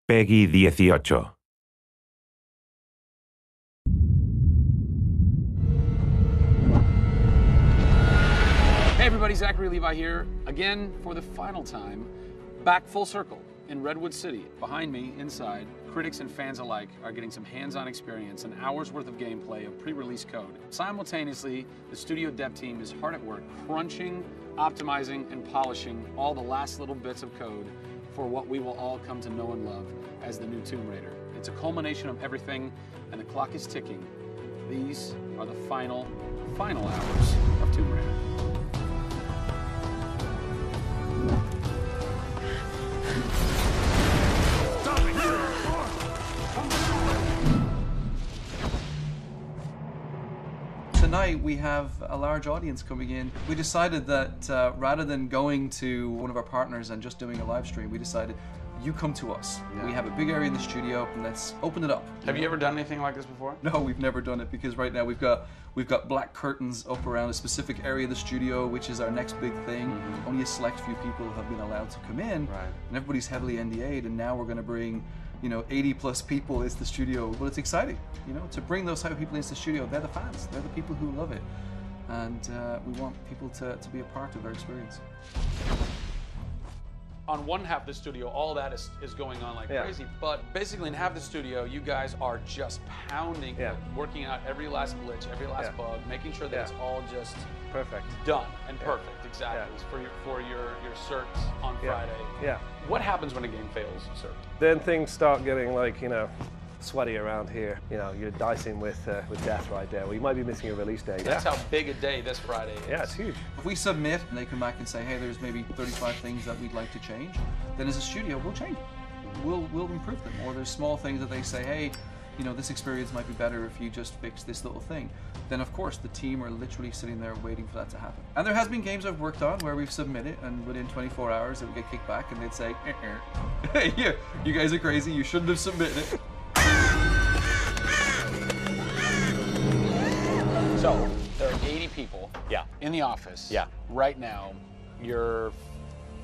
Peggy 18. Hey everybody, Zachary Levi here, again for the final time, back full circle in Redwood City. Behind me, inside, critics and fans alike are getting some hands-on experience, an hour's worth of gameplay of pre-release code. Simultaneously, the studio dev team is hard at work crunching, optimizing, and polishing all the last little bits of code for what we will all come to know and love as the new Tomb Raider. It's a culmination of everything, and the clock is ticking. These are the final hours of Tomb Raider. Tonight we have a large audience coming in. We decided that rather than going to one of our partners and just doing a live stream, we decided you come to us. Yeah. We have a big area in the studio and let's open it up. Have you ever done anything like this before? No, we've never done it because right now we've got black curtains up around a specific area of the studio, which is our next big thing. Mm-hmm. Only a select few people have been allowed to come in, right. And everybody's heavily NDA'd, and now we're going to bring 80 plus people into the studio. But it's exciting, to bring those type of people into the studio. They're the fans. They're the people who love it. And we want people to be a part of their experience. On one half of the studio, all that is going on like crazy. But basically in half the studio, you guys are just pounding, working out every last glitch, every last bug, making sure that it's all just perfect, done and perfect, exactly. For your certs on Friday. Yeah. What happens when a game fails cert? Then things start getting sweaty around here. You're dicing with death right there. Well, you might be missing a release date. That's how big a day this Friday is. Yeah, it's huge. If we submit and they come back and say, hey, there's maybe 35 things that we'd like to change, then as a studio, we'll change them. We'll improve them. Or there's small things that they say, hey, this experience might be better if you just fix this little thing. Then of course the team are literally sitting there waiting for that to happen. And there has been games I've worked on where we've submitted and within 24 hours it would get kicked back and they'd say, hey, you guys are crazy, you shouldn't have submitted it. So there are 80 people in the office right now. You're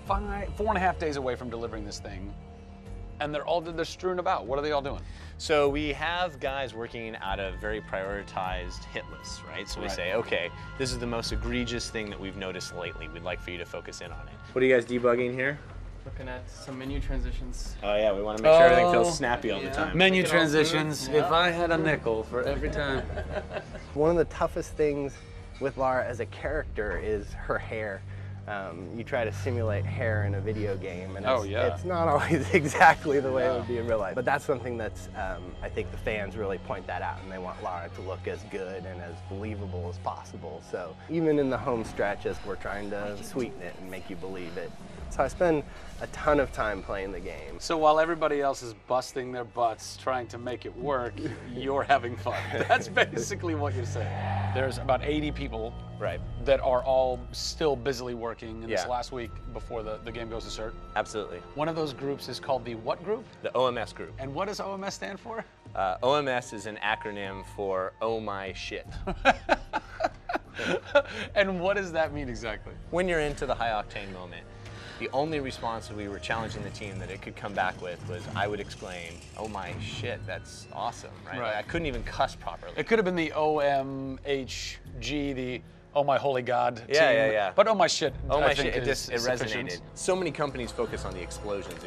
4.5 days away from delivering this thing. And they're strewn about. What are they all doing? So we have guys working out of very prioritized hit lists, right? So we say, okay, this is the most egregious thing that we've noticed lately. We'd like for you to focus in on it. What are you guys debugging here? Looking at some menu transitions. Oh yeah, we want to make sure everything feels snappy all the time. Menu transitions, if I had a nickel for every time. One of the toughest things with Lara as a character is her hair. You try to simulate hair in a video game, and it's not always exactly the way it would be in real life. But that's something that's, I think the fans really point that out, and they want Lara to look as good and as believable as possible. So even in the home stretches, we're trying to sweeten it and make you believe it. So I spend a ton of time playing the game. So while everybody else is busting their butts trying to make it work, you're having fun. That's basically what you're saying. There's about 80 people that are all still busily working in this last week before the game goes to cert. Absolutely. One of those groups is called the what group? The OMS group. And what does OMS stand for? OMS is an acronym for Oh My Shit. And what does that mean exactly? When you're into the high octane moment, the only response that we were challenging the team that it could come back with was, I would exclaim, oh my shit, that's awesome, right? Like, I couldn't even cuss properly. It could have been the OMHG, the oh my holy God team. Yeah. But oh my shit, oh my I think shit, it resonated. So many companies focus on the explosions,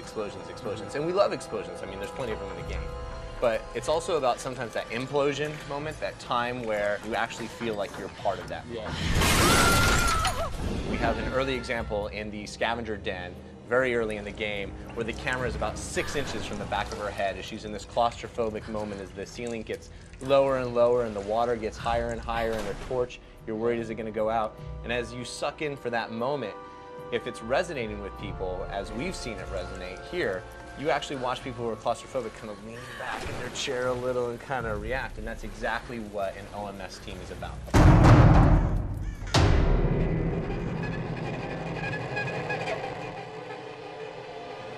and we love explosions. I mean, there's plenty of them in the game. But it's also about sometimes that implosion moment, that time where you actually feel like you're part of that. We have an early example in the scavenger den, very early in the game, where the camera is about 6 inches from the back of her head as she's in this claustrophobic moment as the ceiling gets lower and lower and the water gets higher and higher and her torch, you're worried, is it going to go out? And as you suck in for that moment, if it's resonating with people, as we've seen it resonate here, you actually watch people who are claustrophobic kind of lean back in their chair a little and kind of react, and that's exactly what an OMS team is about.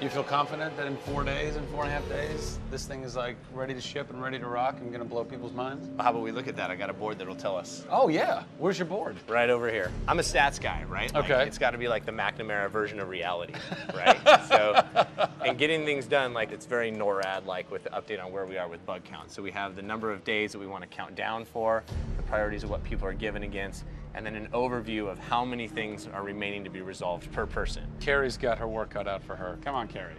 You feel confident that in 4 days, in 4.5 days, this thing is like ready to ship and ready to rock and gonna blow people's minds? How about we look at that? I got a board that'll tell us. Oh yeah, where's your board? Right over here. I'm a stats guy, right? Okay. Like, it's got to be like the McNamara version of reality, right? So, and getting things done, like it's very NORAD-like with the update on where we are with bug count. So we have the number of days that we want to count down for, the priorities of what people are given against, and then an overview of how many things are remaining to be resolved per person. Carrie's got her work cut out for her. Come on, Carrie.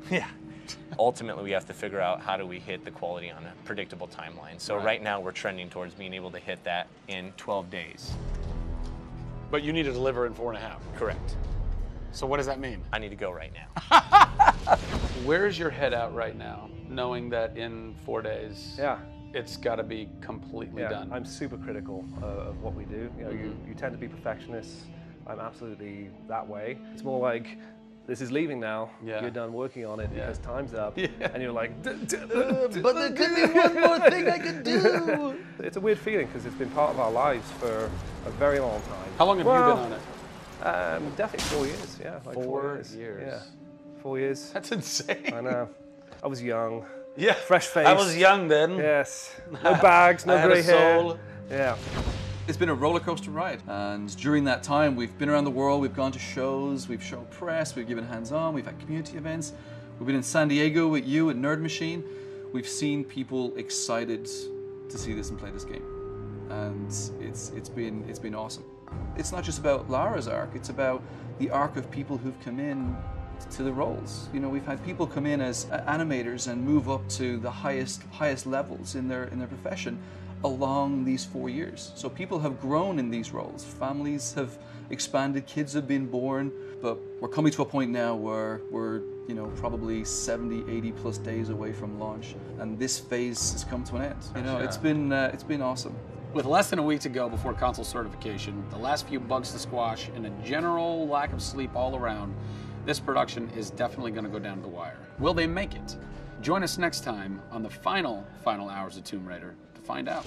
Yeah. Ultimately, we have to figure out how do we hit the quality on a predictable timeline. So right now, we're trending towards being able to hit that in 12 days. But you need to deliver in 4.5. Correct. So what does that mean? I need to go right now. Where's your head at right now, knowing that in 4 days, Yeah. it's got to be completely done? I'm super critical of what we do. You know, you tend to be perfectionists. I'm absolutely that way. It's more like, this is leaving now. Yeah. You're done working on it because time's up. Yeah. And you're like, But there could be one more thing I could do. It's a weird feeling because it's been part of our lives for a very long time. How long have you been on it? Definitely 4 years, yeah. Like 4 years. Yeah, 4 years. That's insane. I know. I was young. Yeah. Fresh face. I was young then. Yes. No bags, no I had grey a hair. soul. Yeah. It's been a roller coaster ride, and during that time we've been around the world, we've gone to shows, we've shown press, we've given hands-on, we've had community events, we've been in San Diego with you at Nerd Machine. We've seen people excited to see this and play this game, and it's been awesome. It's not just about Lara's arc, it's about the arc of people who've come in to the roles. You know, we've had people come in as animators and move up to the highest levels in their profession along these 4 years. So people have grown in these roles. Families have expanded, kids have been born, but we're coming to a point now where we're, you know, probably 70, 80 plus days away from launch, and this phase has come to an end. You know, it's been awesome. With less than a week to go before console certification, the last few bugs to squash, and a general lack of sleep all around, this production is definitely going to go down to the wire. Will they make it? Join us next time on the final hours of Tomb Raider to find out.